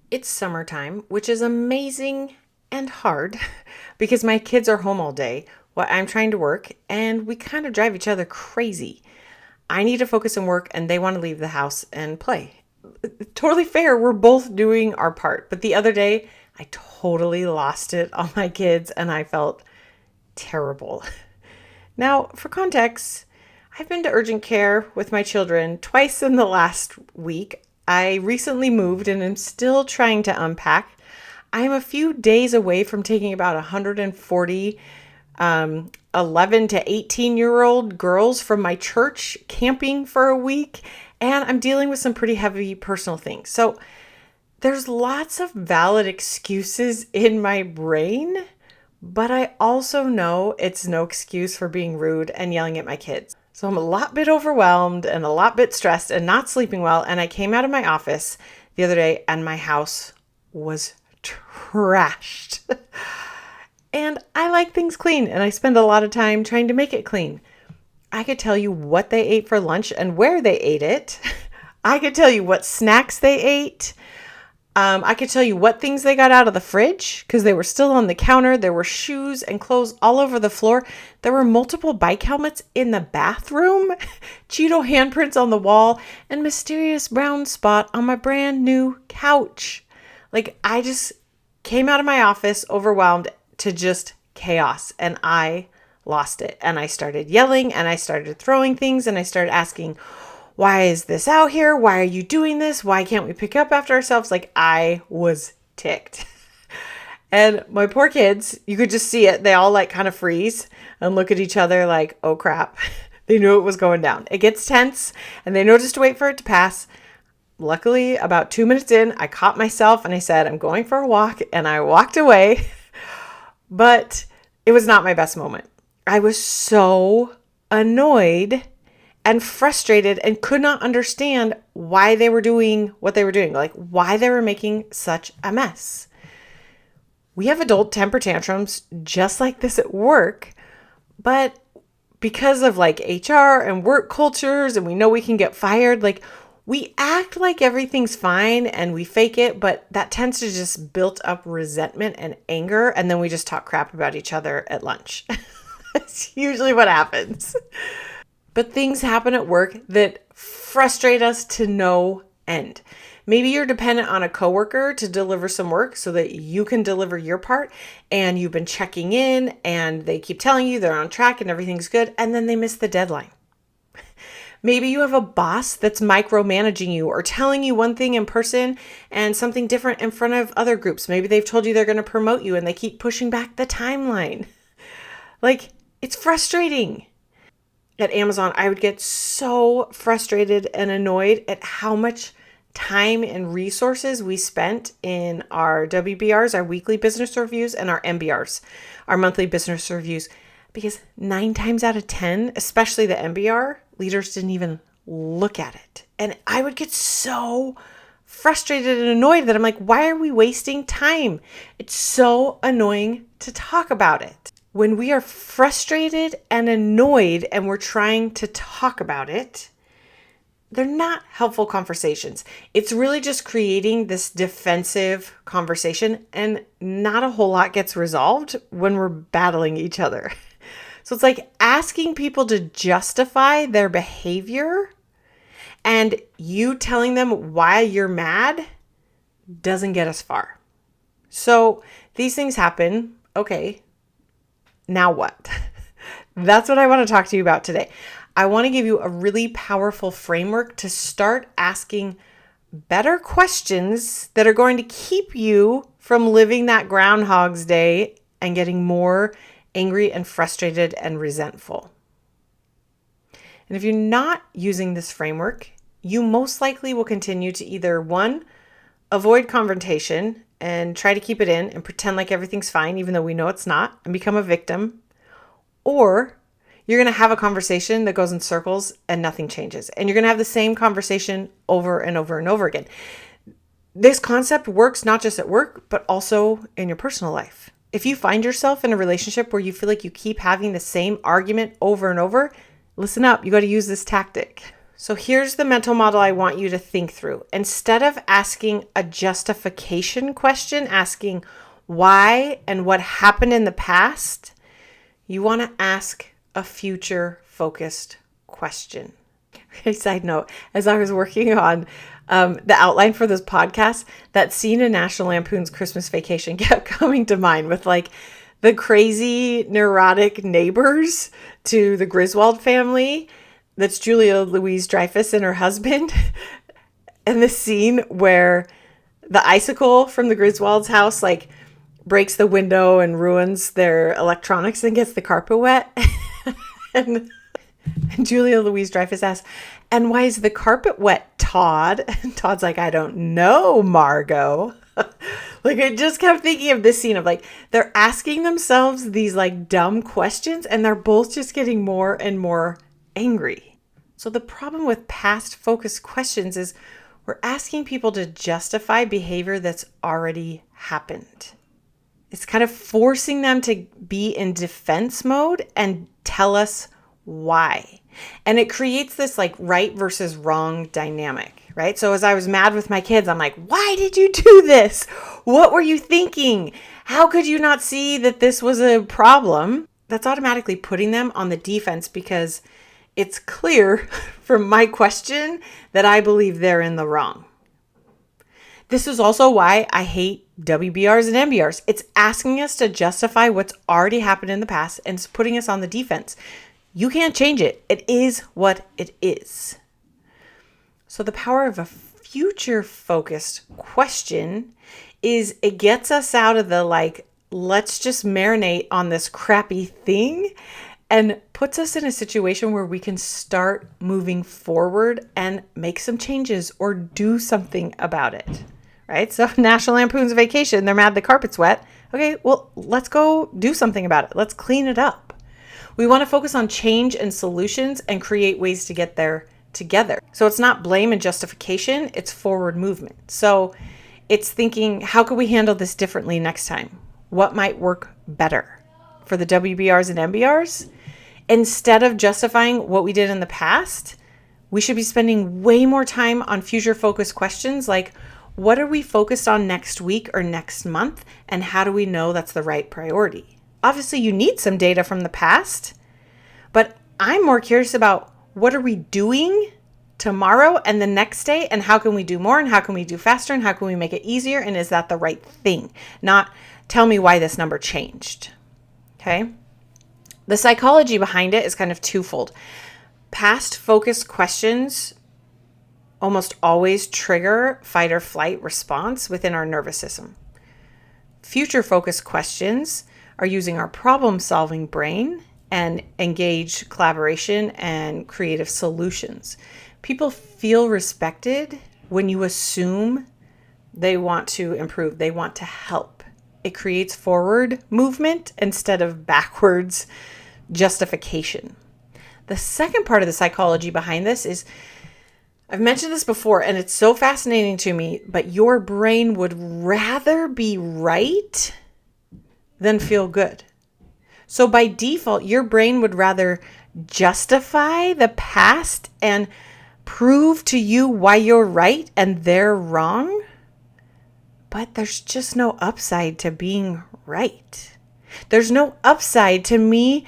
It's summertime, which is amazing and hard because my kids are home all day while I'm trying to work and we kind of drive each other crazy. I need to focus and work and they want to leave the house and play. Totally fair. We're both doing our part. But the other day, I totally lost it on my kids and I felt terrible. Now, for context, I've been to urgent care with my children twice in the last week. I recently moved and am still trying to unpack. I am a few days away from taking about 140 11 to 18-year-old girls from my church camping for a week, and I'm dealing with some pretty heavy personal things. So there's lots of valid excuses in my brain, but I also know it's no excuse for being rude and yelling at my kids. So I'm a lot bit overwhelmed and a lot bit stressed and not sleeping well. And I came out of my office the other day and my house was trashed. And I like things clean and I spend a lot of time trying to make it clean. I could tell you what they ate for lunch and where they ate it. I could tell you what snacks they ate. I could tell you what things they got out of the fridge because they were still on the counter. There were shoes and clothes all over the floor. There were multiple bike helmets in the bathroom, Cheeto handprints on the wall, and mysterious brown spot on my brand new couch. Like, I just came out of my office overwhelmed to just chaos, and I lost it. And I started yelling and I started throwing things and I started asking, why is this out here? Why are you doing this? Why can't we pick up after ourselves? Like, I was ticked. And my poor kids, you could just see it. They all like kind of freeze and look at each other like, oh crap. They knew it was going down. It gets tense and they know just to wait for it to pass. Luckily, about 2 minutes in, I caught myself and I said, I'm going for a walk. And I walked away. But it was not my best moment. I was so annoyed and frustrated and could not understand why they were doing what they were doing, like why they were making such a mess. We have adult temper tantrums just like this at work, but because of like HR and work cultures and we know we can get fired, like we act like everything's fine and we fake it, but that tends to just build up resentment and anger, and then we just talk crap about each other at lunch. That's usually what happens. But things happen at work that frustrate us to no end. Maybe you're dependent on a coworker to deliver some work so that you can deliver your part, and you've been checking in and they keep telling you they're on track and everything's good, and then they miss the deadline. Maybe you have a boss that's micromanaging you or telling you one thing in person and something different in front of other groups. Maybe they've told you they're going to promote you and they keep pushing back the timeline. Like, it's frustrating. At Amazon, I would get so frustrated and annoyed at how much time and resources we spent in our WBRs, our weekly business reviews, and our MBRs, our monthly business reviews. Because 9 times out of 10, especially the MBR, leaders didn't even look at it. And I would get so frustrated and annoyed that I'm like, why are we wasting time? It's so annoying to talk about it. When we are frustrated and annoyed and we're trying to talk about it, they're not helpful conversations. It's really just creating this defensive conversation, and not a whole lot gets resolved when we're battling each other. So it's like asking people to justify their behavior and you telling them why you're mad doesn't get us far. So these things happen. Okay. Now what? That's what I want to talk to you about today. I want to give you a really powerful framework to start asking better questions that are going to keep you from living that Groundhog's Day and getting more angry and frustrated and resentful. And if you're not using this framework, you most likely will continue to either one, avoid confrontation and try to keep it in and pretend like everything's fine, even though we know it's not, and become a victim. Or you're going to have a conversation that goes in circles and nothing changes. And you're going to have the same conversation over and over and over again. This concept works not just at work, but also in your personal life. If you find yourself in a relationship where you feel like you keep having the same argument over and over, listen up. You got to use this tactic. So here's the mental model I want you to think through. Instead of asking a justification question, asking why and what happened in the past, you want to ask a future focused question. Okay, side note, as I was working on the outline for this podcast, that scene in National Lampoon's Christmas Vacation kept coming to mind with like the crazy neurotic neighbors to the Griswold family. That's Julia Louis-Dreyfus and her husband. And the scene where the icicle from the Griswold's house like breaks the window and ruins their electronics and gets the carpet wet. and Julia Louis-Dreyfus asks, "And why is the carpet wet, Todd?" And Todd's like, "I don't know, Margot." Like, I just kept thinking of this scene of like, they're asking themselves these like dumb questions and they're both just getting more and more angry. So the problem with past focused questions is we're asking people to justify behavior that's already happened. It's kind of forcing them to be in defense mode and tell us why. And it creates this like right versus wrong dynamic, right? So as I was mad with my kids, I'm like, why did you do this? What were you thinking? How could you not see that this was a problem? That's automatically putting them on the defense because it's clear from my question that I believe they're in the wrong. This is also why I hate WBRs and MBRs. It's asking us to justify what's already happened in the past and it's putting us on the defense. You can't change it. It is what it is. So the power of a future-focused question is it gets us out of the like, let's just marinate on this crappy thing and puts us in a situation where we can start moving forward and make some changes or do something about it, right? So National Lampoon's Vacation, they're mad the carpet's wet. Okay, well, let's go do something about it. Let's clean it up. We want to focus on change and solutions and create ways to get there together. So it's not blame and justification, it's forward movement. So it's thinking, how can we handle this differently next time? What might work better for the WBRs and MBRs? Instead of justifying what we did in the past, we should be spending way more time on future focused questions like, what are we focused on next week or next month? And how do we know that's the right priority? Obviously, you need some data from the past, but I'm more curious about what are we doing tomorrow and the next day, and how can we do more, and how can we do faster, and how can we make it easier, and is that the right thing? Not tell me why this number changed, okay? The psychology behind it is kind of twofold. Past focused questions almost always trigger fight or flight response within our nervous system. Future focused questions are using our problem-solving brain and engage collaboration and creative solutions. People feel respected when you assume they want to improve, they want to help. It creates forward movement instead of backwards justification. The second part of the psychology behind this is, I've mentioned this before and it's so fascinating to me, but your brain would rather be right than feel good. So by default, your brain would rather justify the past and prove to you why you're right and they're wrong. But there's just no upside to being right. There's no upside to me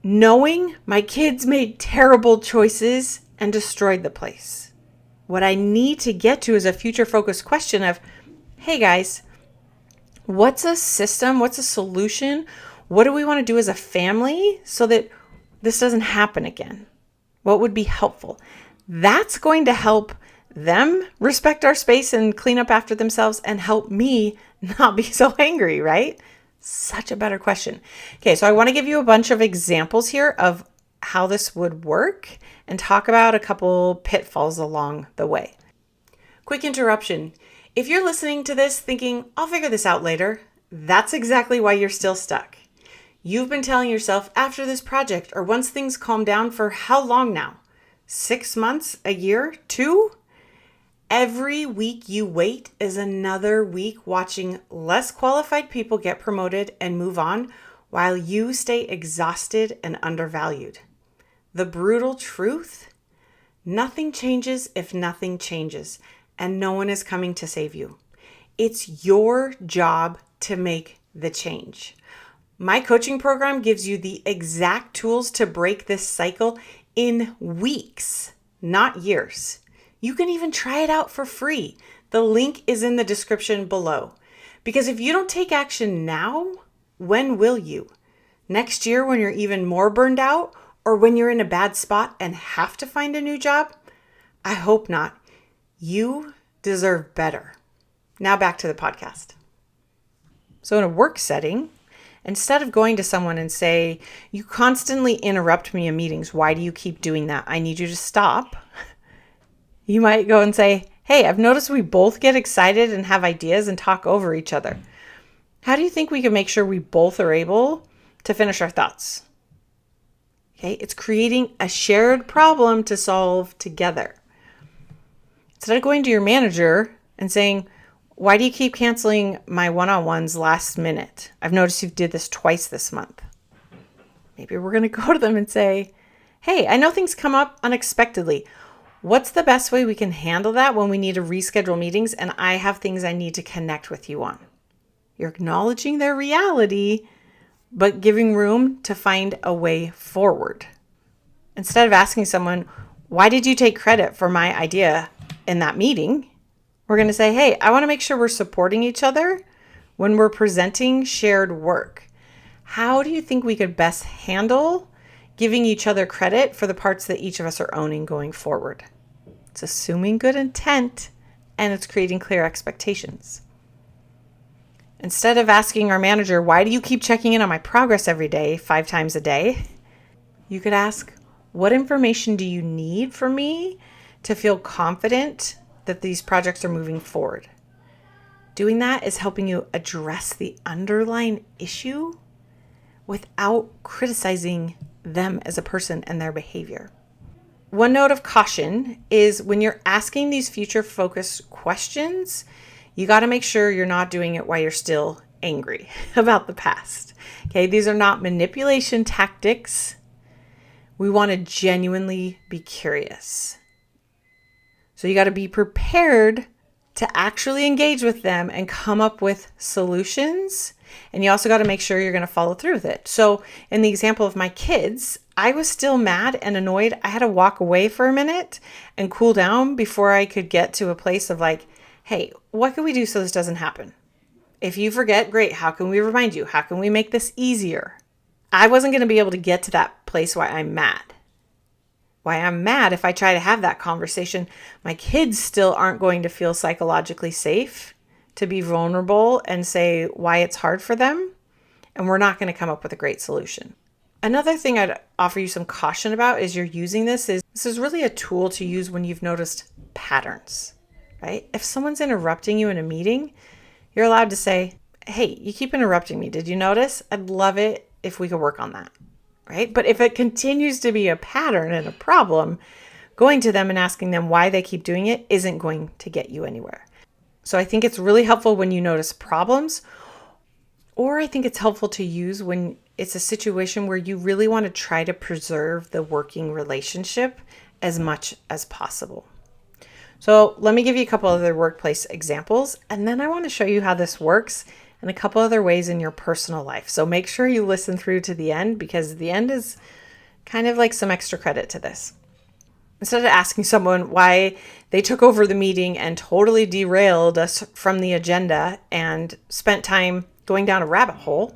knowing my kids made terrible choices and destroyed the place. What I need to get to is a future focused question of, hey guys, what's a system? What's a solution? What do we want to do as a family so that this doesn't happen again? What would be helpful? That's going to help them respect our space and clean up after themselves and help me not be so angry, right? Such a better question. Okay, so I want to give you a bunch of examples here of how this would work and talk about a couple pitfalls along the way. Quick interruption. If you're listening to this thinking, I'll figure this out later, that's exactly why you're still stuck. You've been telling yourself after this project or once things calm down for how long now? 6 months, a year, 2? Every week you wait is another week watching less qualified people get promoted and move on while you stay exhausted and undervalued. The brutal truth, Nothing changes if nothing changes, and no one is coming to save you. It's your job to make the change. My coaching program gives you the exact tools to break this cycle in weeks, not years. You can even try it out for free. The link is in the description below. Because if you don't take action now, when will you? Next year when you're even more burned out, or when you're in a bad spot and have to find a new job? I hope not. You deserve better. Now back to the podcast. So in a work setting, instead of going to someone and say, you constantly interrupt me in meetings, why do you keep doing that? I need you to stop. You might go and say, hey, I've noticed we both get excited and have ideas and talk over each other. How do you think we can make sure we both are able to finish our thoughts? Okay, it's creating a shared problem to solve together. Instead of going to your manager and saying, why do you keep canceling my one-on-ones last minute? I've noticed you did this twice this month. Maybe we're going to go to them and say, hey, I know things come up unexpectedly. What's the best way we can handle that when we need to reschedule meetings and I have things I need to connect with you on? You're acknowledging their reality, but giving room to find a way forward. Instead of asking someone, why did you take credit for my idea in that meeting? We're going to say, hey, I want to make sure we're supporting each other when we're presenting shared work. How do you think we could best handle giving each other credit for the parts that each of us are owning going forward? It's assuming good intent and it's creating clear expectations. Instead of asking our manager, why do you keep checking in on my progress every day, 5 times a day? You could ask, what information do you need from me to feel confident that these projects are moving forward? Doing that is helping you address the underlying issue without criticizing them as a person and their behavior. One note of caution is when you're asking these future-focused questions, you got to make sure you're not doing it while you're still angry about the past. Okay, these are not manipulation tactics. We want to genuinely be curious. So you got to be prepared to actually engage with them and come up with solutions. And you also got to make sure you're going to follow through with it. So in the example of my kids, I was still mad and annoyed. I had to walk away for a minute and cool down before I could get to a place of like, hey, what can we do so this doesn't happen? If you forget, great. How can we remind you? How can we make this easier? I wasn't going to be able to get to that place why I'm mad. Why I'm mad if I try to have that conversation, my kids still aren't going to feel psychologically safe to be vulnerable and say why it's hard for them. And we're not going to come up with a great solution. Another thing I'd offer you some caution about is you're using this is really a tool to use when you've noticed patterns, right? If someone's interrupting you in a meeting, you're allowed to say, hey, you keep interrupting me. Did you notice? I'd love it if we could work on that, right? But if it continues to be a pattern and a problem, going to them and asking them why they keep doing it isn't going to get you anywhere. So I think it's really helpful when you notice problems, or I think it's helpful to use when it's a situation where you really want to try to preserve the working relationship as much as possible. So let me give you a couple other workplace examples, and then I want to show you how this works in a couple other ways in your personal life. So make sure you listen through to the end, because the end is kind of like some extra credit to this. Instead of asking someone why they took over the meeting and totally derailed us from the agenda and spent time going down a rabbit hole,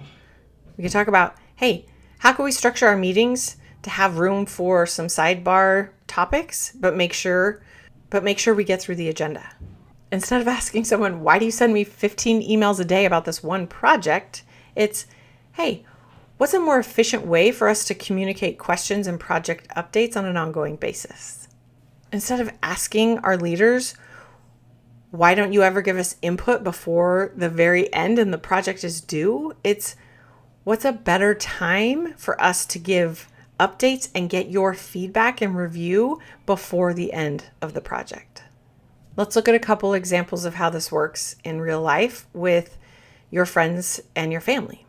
we can talk about, hey, how can we structure our meetings to have room for some sidebar topics, but make sure we get through the agenda. Instead of asking someone, why do you send me 15 emails a day about this one project? It's, hey, what's a more efficient way for us to communicate questions and project updates on an ongoing basis? Instead of asking our leaders, why don't you ever give us input before the very end and the project is due? It's, what's a better time for us to give updates and get your feedback and review before the end of the project? Let's look at a couple examples of how this works in real life with your friends and your family.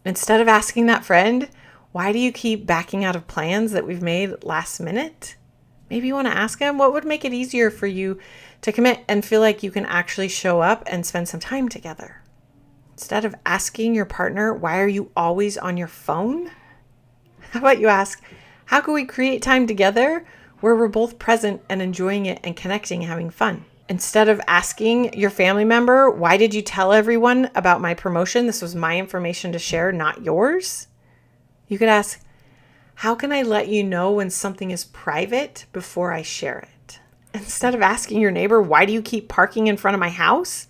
Instead of asking that friend, why do you keep backing out of plans that we've made last minute? Maybe you want to ask them what would make it easier for you to commit and feel like you can actually show up and spend some time together. Instead of asking your partner, why are you always on your phone? How about you ask, how can we create time together where we're both present and enjoying it and connecting and having fun? Instead of asking your family member, why did you tell everyone about my promotion? This was my information to share, not yours. You could ask, how can I let you know when something is private before I share it? Instead of asking your neighbor, why do you keep parking in front of my house?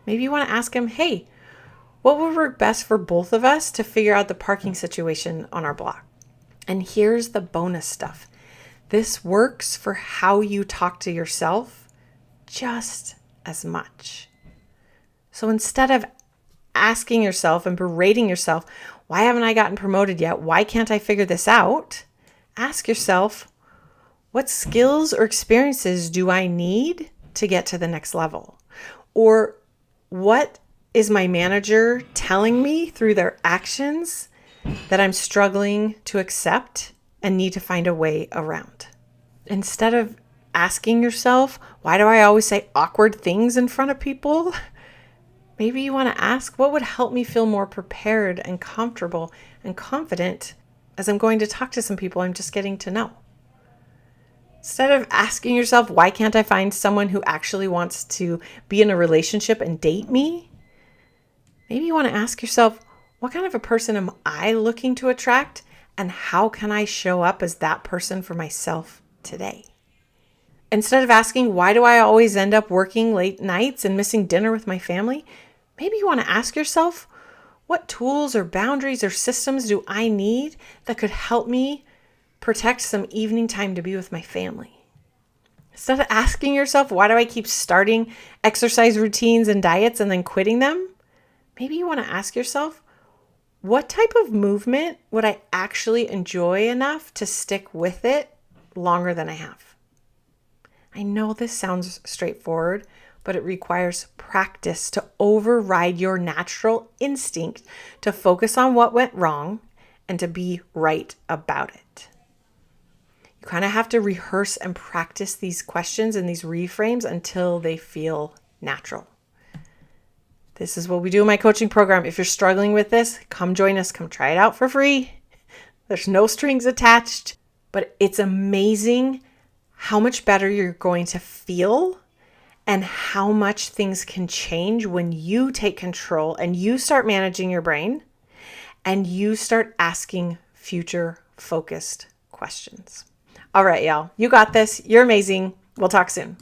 Maybe you want to ask him, hey, what would work best for both of us to figure out the parking situation on our block? And here's the bonus stuff. This works for how you talk to yourself just as much. So instead of asking yourself and berating yourself, why haven't I gotten promoted yet? Why can't I figure this out? Ask yourself, what skills or experiences do I need to get to the next level? Or what is my manager telling me through their actions that I'm struggling to accept and need to find a way around? Instead of asking yourself, why do I always say awkward things in front of people? Maybe you want to ask, what would help me feel more prepared and comfortable and confident as I'm going to talk to some people I'm just getting to know? Instead of asking yourself, why can't I find someone who actually wants to be in a relationship and date me? Maybe you want to ask yourself, what kind of a person am I looking to attract? And how can I show up as that person for myself today? Instead of asking, why do I always end up working late nights and missing dinner with my family? Maybe you want to ask yourself, what tools or boundaries or systems do I need that could help me protect some evening time to be with my family? Instead of asking yourself, why do I keep starting exercise routines and diets and then quitting them? Maybe you want to ask yourself, what type of movement would I actually enjoy enough to stick with it longer than I have? I know this sounds straightforward, but it requires practice to override your natural instinct to focus on what went wrong and to be right about it. You kind of have to rehearse and practice these questions and these reframes until they feel natural. This is what we do in my coaching program. If you're struggling with this, come join us. Come try it out for free. There's no strings attached, but it's amazing how much better you're going to feel and how much things can change when you take control and you start managing your brain and you start asking future focused questions. All right, y'all, you got this. You're amazing. We'll talk soon.